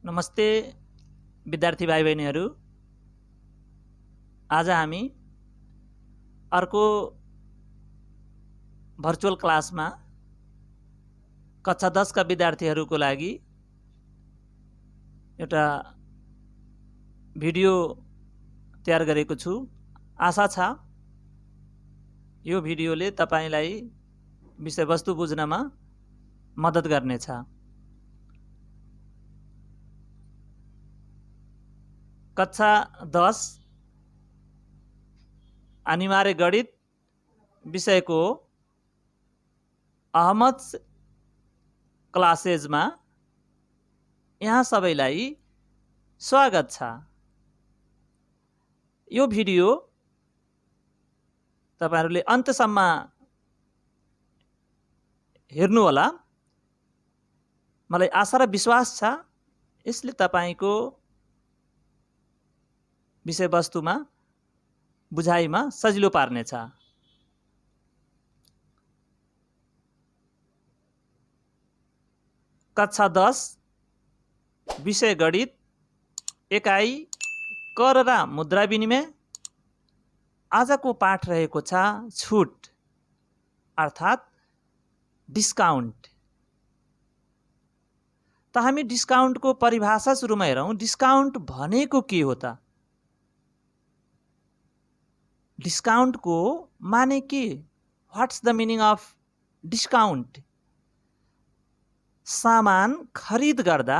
नमस्ते विद्यार्थी भाइ बहिनीहरू। आज हामी अर्को भर्चुअल क्लासमा कक्षा 10 का विद्यार्थीहरूको लागि एउटा भिडियो तयार गरेको छु। आशा छ यो भिडियोले तपाईलाई विषयवस्तु बुझ्नमा मद्दत गर्नेछ। कक्षा 10 अनिवार्य गणित विषयको अहमद क्लासेजमा यहाँ सबैलाई स्वागत छ। यो भिडियो तपाईहरुले अन्त्यसम्म हेर्नु होला। मलाई आशा र विश्वास छ यसले तपाईको विषयवस्तुमा बुझाइमा सजिलो पार्नेछ। कक्षा 10 विषय गणित एकाइ कर र मुद्रा विनिमय। आजको पाठ रहेको छ छुट अर्थात डिस्काउन्ट। त हामी डिस्काउन्टको परिभाषा सुरुमा हेरौं। डिस्काउन्ट भनेको के हो त? डिस्काउंट को माने के? What's the meaning of discount? सामान खरीद गर्दा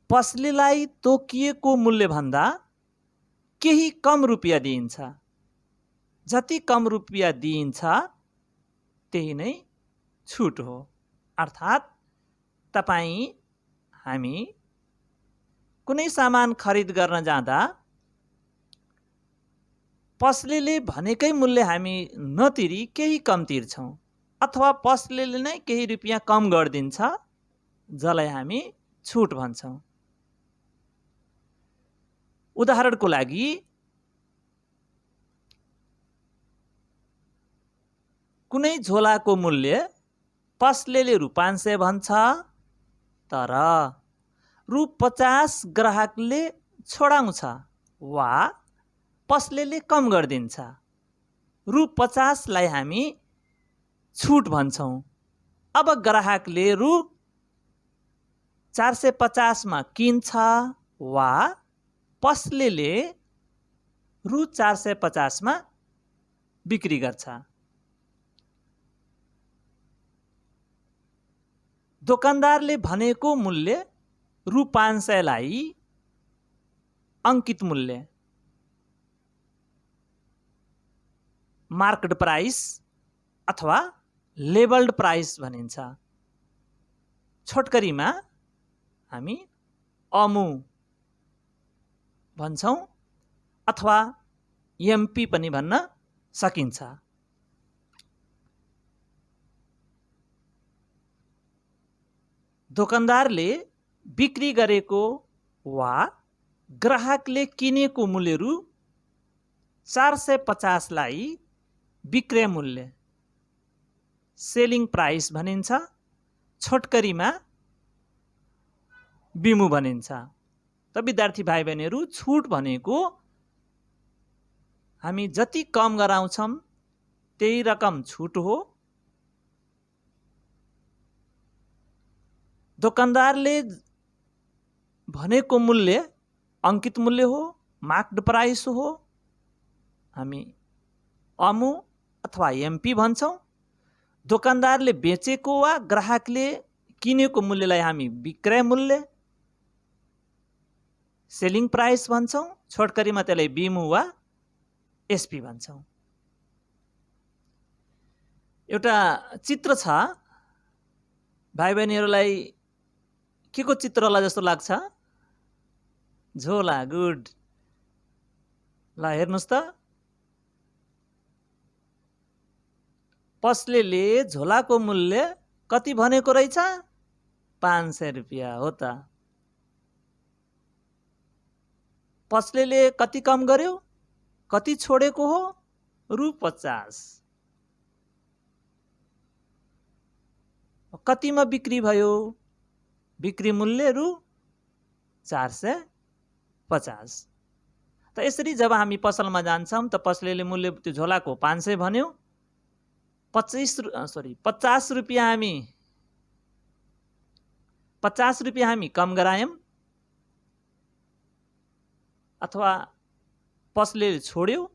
पसलेलाई तोकिएको मूल्य भन्दा केही कम रुपियाँ दिइन्छ। जति कम रुपियाँ दिइन्छ त्यही नै छुट हो। अर्थात तपाई हामी कुनै सामान खरीद गर्न जाँदा पसलेले भनेकै मूल्य हामी नतिरी केही कम तिर्छौं अथवा पसलेले नै केही रुपियाँ कम गर्दिन्छ, जसलाई हामी छुट भन्छौं। उदाहरणको लागि कुनै झोलाको मूल्य पसलेले रु 500 भन्छ, तर रु 50 ग्राहकले छोडाउँछ वा पसलेले कम गर्दिन्छ। रु 50 लाई हामी छुट भन्छौं। अब ग्राहकले रु 450 मा किन्छ वा पसलेले रु 450 मा बिक्री गर्छ। दोकानदारले भनेको मूल्य रु 500 लाई अंकित मूल्य मार्क्ड प्राइस अथवा लेबल्ड प्राइस भनिन्छ। छोटकरीमा हामी अमु भन्छौं अथवा एमपी पनि भन्न सकिन्छ। दोकानदारले बिक्री गरेको वा ग्राहकले किनेको मूल्य रु 450 लाई विक्रय मूल्य सेलिङ प्राइस भनिन्छ। छोटकरीमा बिमु भनिन्छ। त विद्यार्थी भाइ बहिनीहरू, छुट भनेको हामी जति कम गराउँछौं त्यही रकम छुट हो। दोकानदारले भनेको मूल्य अंकित मूल्य हो, मार्क्ड प्राइस हो। हामी अमु अथवा एमपी भन्छौं। दोकानदारले बेचेको वा ग्राहकले किनेको मूल्यलाई हामी विक्रय मूल्य सेलिङ प्राइस भन्छौं। छोटकरीमा त्यसलाई बिमु वा एसपी भन्छौं। एउटा चित्र छ। भाइ बहिनीहरूलाई के को चित्र होला जस्तो लाग्छ? झोला। गुड। ल हेर्नुस् त। पसलेले झोलाको मूल्य कति भनेको रहेछ? 500 रुपियाँ हो त। पसलेले कति कम गर्यो? कति छोडेको हो? रु 50। कतिमा बिक्री भयो? बिक्री मूल्य रु 450। त यसरी जब हामी पसलमा जान्छौँ त पसलेले मूल्य त्यो झोलाको 500 भन्यो, 50 रुपियाँ हामी 50 रुपियाँ हामी कम गरायौँ अथवा पसलेले छोड्यो,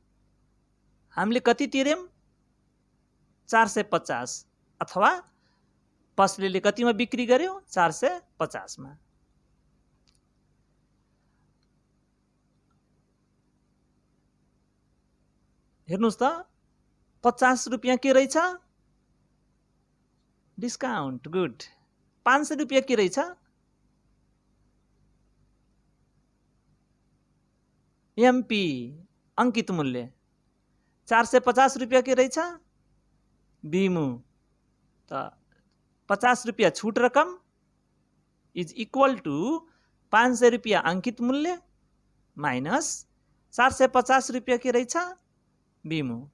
हामीले कति तिर्यौँ 450 अथवा पसलेले कतिमा बिक्री गर्यो 450 मा। हेर्नुस् त 50 रुपियाँ के रहेछ डिस्काउन्ट, गुड। 500 रुपियाँ के रहेछ एमपी अंकित मूल्य, 450 रुपियाँ के रहेछ बीमू। त 50 रुपियाँ छूट रकम इज इक्वल टू 500 रुपियाँ अंकित मूल्य माइनस 450 रुपियाँ के रहेछ बीमू।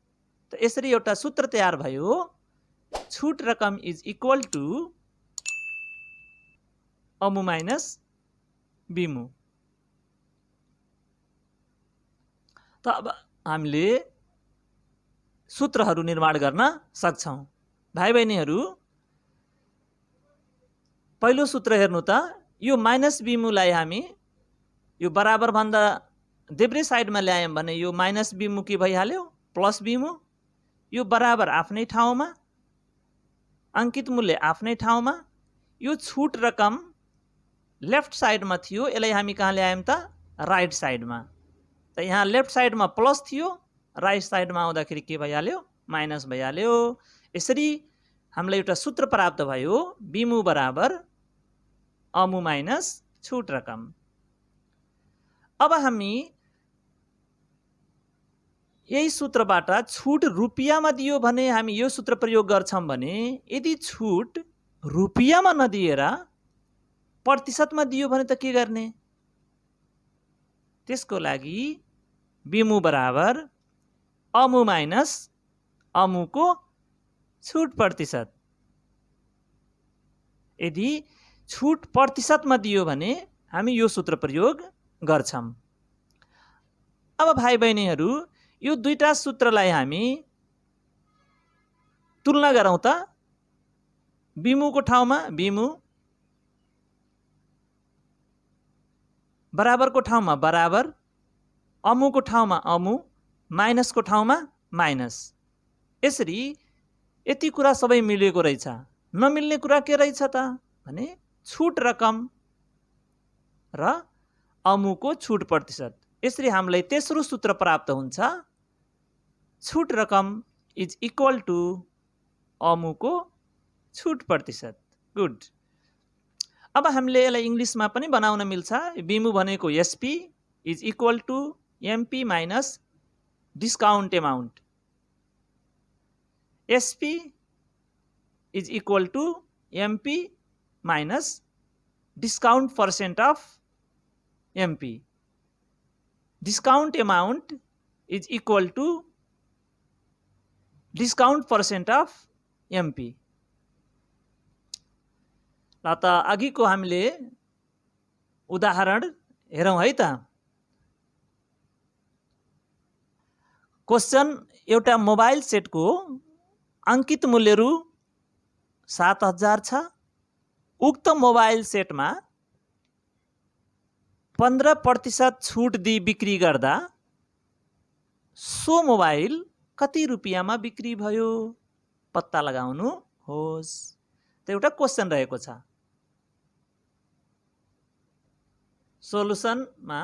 त यसरी एउटा सूत्र तयार भयो, छूट रकम इज इक्वल टू अमू माइनस बीमू। त अब हामीले सूत्रहरू निर्माण गर्न सक्छौं। भाइ बहिनीहरू, पहिलो सूत्र हेर्नु त, यो माइनस बीमूलाई हामी यो बराबर भन्दा देब्रे साइडमा ल्यायौं भने यो माइनस बीमू के भइहाल्यो प्लस बीमू। यो बराबर आफ्नै ठाउँमा, अंकित मूल्य आफ्नै ठाउँमा। यो छूट रकम लेफ्ट साइडमा थियो, यसलाई हामी कहाँ ल्यायौं त राइट साइडमा। त यहाँ लेफ्ट साइडमा प्लस थियो, राइट साइडमा आउँदाखेरि के भइहाल्यो माइनस भइहाल्यो। यसरी हामीलाई एउटा सूत्र प्राप्त भयो, बीमू बराबर अमू माइनस छूट रकम। अब हामी यही सूत्रबाट छूट रुपियाँमा दियो भने हामी यो सूत्र प्रयोग गर्छौं भने, यदि छूट रुपियाँमा नदिएर प्रतिशतमा दियो भने त के गर्ने? त्यसको लागि बीमू बराबर अमू माइनस अमूको छूट प्रतिशत। यदि छूट प्रतिशतमा दियो भने हामी यो सूत्र प्रयोग गर्छौं। अब भाइ बहिनीहरू, यो दुईटा सूत्रलाई हामी तुलना गरौँ त। बीमूको ठाउँमा बीमू, बराबरको ठाउँमा बराबर, अमूको ठाउँमा अमू, माइनसको ठाउँमा माइनस। यसरी यति कुरा सबै मिलेको रहेछ। नमिल्ने कुरा के रहेछ त भने छूट रकम र अमूको छूट प्रतिशत। यसरी हामीलाई तेस्रो सूत्र प्राप्त हुन्छ, छूट रकम इज इक्वल टू अमूको छूट प्रतिशत। गुड। अब हामीले यसलाई इंग्लिशमा पनि बनाउन मिल्छ। बीमू भनेको SP is equal to MP minus discount amount. SP is equal to MP minus discount percent of MP. Discount amount is equal to discount percent of MP. ल त अघिको हामीले उदाहरण हेरौं है त। क्वेश्चन, एउटा मोबाइल सेटको अंकित मूल्य रु 7000 छ। उक्त मोबाइल सेटमा 15% छूट दिई बिक्री गर्दा सो मोबाइल कति रुपियाँमा बिक्री भयो पत्ता लगाउनु होस्। त एउटा क्वेश्चन रहेको छ। सोलुसनमा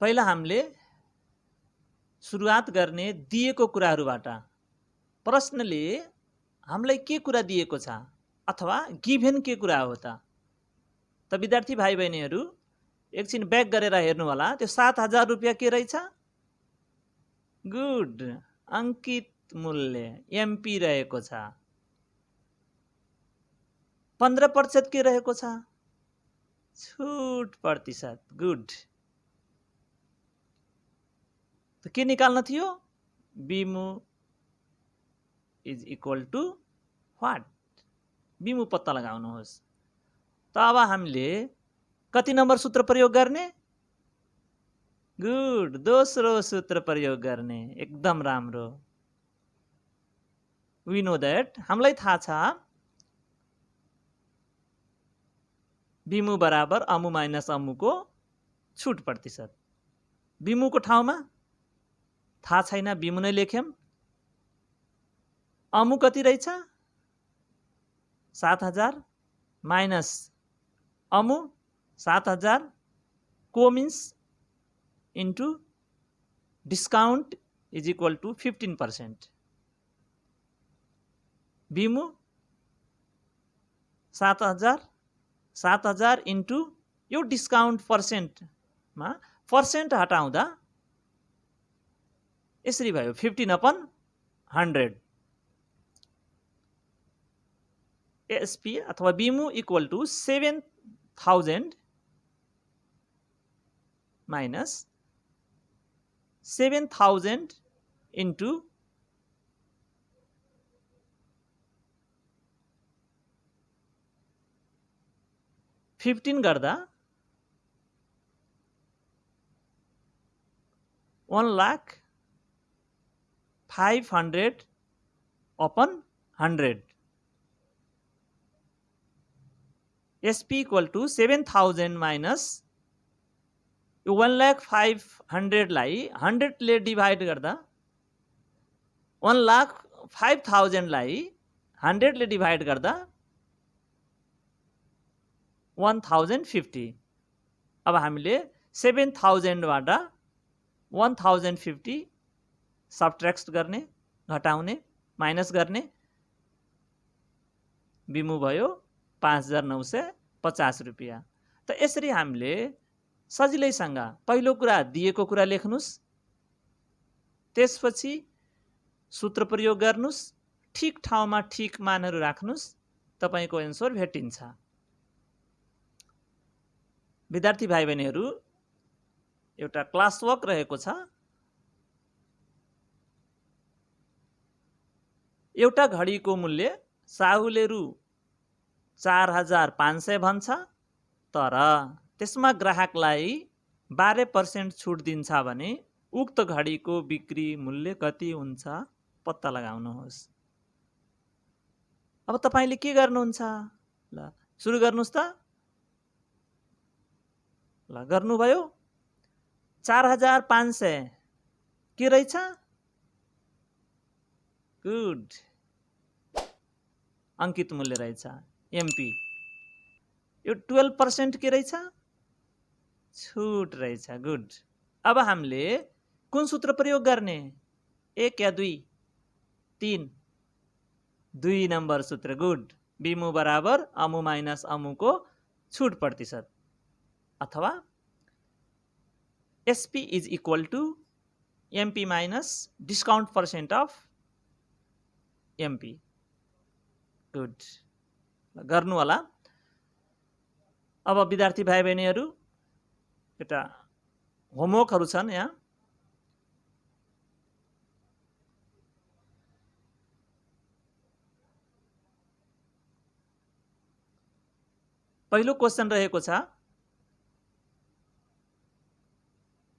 पहिला हामीले सुरुवात गर्ने दिएको कुराहरूबाट। प्रश्नले हामीलाई के कुरा दिएको छ अथवा गिभेन के कुरा हो त? त विद्यार्थी भाइ बहिनीहरू, एकछिन ब्याक गरेर हेर्नु होला। त्यो 7000 रुपियाँ के रहेछ? गुड, अंकित मूल्य एमपी रहेको छ। 15% के रहेको छ? छूट प्रतिशत। गुड। त के निकाल्न थियो? बीमू इज इक्वल टु व्हाट? बिमु पत्ता लगाउनुहोस्। त अब हामीले कति नम्बर सूत्र प्रयोग गर्ने? गुड, दोस्रो सूत्र प्रयोग गर्ने। एकदम राम्रो। वी नो दैट, हामीलाई थाहा छ बिमु बराबर अमु माइनस अमुको छुट प्रतिशत। बिमुको ठाउँमा थाहा छैन, बिमु नै लेख्यौं। अमु कति रहेछ? 7000 माइनस अमु 7000 को means into discount is equal to 15%। बिमु 7000 इन्टु यो डिस्काउन्ट पर्सेन्टमा पर्सेन्ट हटाउँदा यसरी भयो 15/100। एसपी अथवा बिमु इक्वल टु 7000 माइनस 7000 इन्टु 15 गर्दा 1,500/100। SP इक्वल टु 7000 माइनस 1,05,000 लाई 100 ले डिभाइड गर्दा 1,05,000 लाई 100 ले डिभाइड गर्दा 1050। अब हामीले 7000 बाट 1050 सब्ट्र्याक्ट गर्ने, घटाउने, माइनस गर्ने। बिमु भयो 5,950 रुपैयाँ। त यसरी हामीले सजिलैसँग पहिलो कुरा दिएको कुरा लेख्नुस्, त्यसपछि सूत्र प्रयोग गर्नुस्, ठिक ठाउँमा ठिक मानहरू राख्नुस्, तपाईको एन्सर भेटिन्छ। विद्यार्थी भाइ बहिनीहरू, एउटा क्लास वर्क रहेको छ। एउटा घडीको मूल्य साहुले रु 4500 भन्छ, तर त्यसमा ग्राहकलाई 12% छुट दिन्छ भने उक्त घडीको बिक्री मूल्य कति हुन्छ पत्ता लगाउनुहोस्। अब तपाईले के गर्नुहुन्छ? ल सुरु गर्नुस् त। ल गर्नुभयो। 4500 के रहेछ? गुड, अंकित मूल्य रहेछ एमपी। यो 12% के रहेछ? छुट रहेछ। गुड। अब हामीले कुन सूत्र प्रयोग गर्ने? 1 या 2? 3। 2 नम्बर सूत्र। गुड। बिमु बराबर अमु माइनस अमुको छुट प्रतिशत, अथवा SP is equal to MP minus discount percent of MP. Good, गर्नु होला। अब विद्यार्थी भाइ बहिनीहरू, एउटा होमवर्कहरू छन् यहाँ। पहिलो क्वेशन रहेको छ,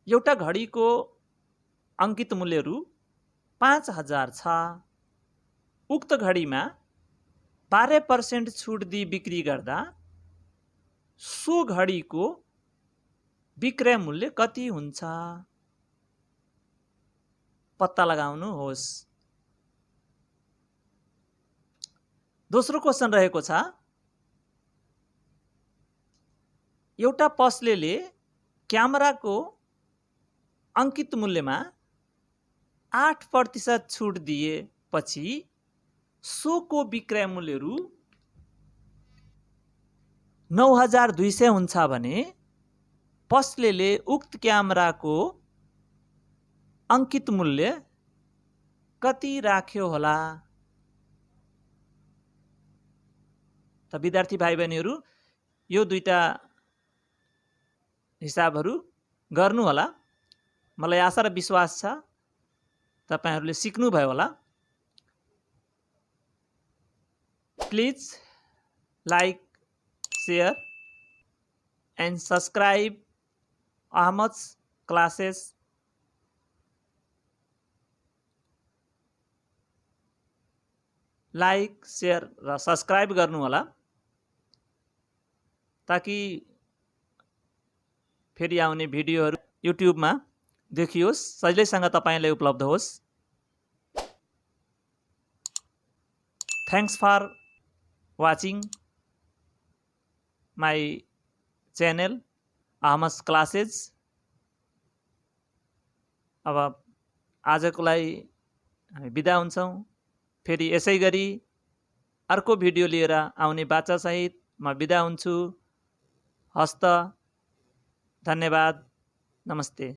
एउटा घडीको अंकित मूल्य रु 5000 छ। उक्त घडीमा 12% छुट दिई बिक्री गर्दा सो घडीको विक्रय मूल्य कति हुन्छ पत्ता लगाउनुहोस्। दोस्रो क्वेशन रहेको छ, एउटा पसलेले क्यामेराको अंकित मूल्यमा 8% छुट दिएपछि सोको विक्रय मूल्य रु 9200 हुन्छ भने पसलेले उक्त क्यामेराको अंकित मूल्य कति राख्यो होला? त विद्यार्थी भाइ बहिनीहरू, यो दुईटा हिसाबहरू गर्नु होला। मलाई आशा र विश्वास छ तपाईहरुले सिक्नु भयो होला। Please like, share and subscribe Ahmad's classes. Like, share र सब्सक्राइब गर्नु होला ताकि फेरि आउने भिडियोहरू युट्युबमा देखियोस्, सजिलैसँग तपाईलाई उपलब्ध होस्। Thanks for watching my channel Ahmad's classes. अब आजको लागि हामी बिदा हुन्छौँ। फेरि यसै गरी अर्को भिडियो लिएर आउने बाचासहित म बिदा हुन्छु। हस्त, धन्यवाद, नमस्ते।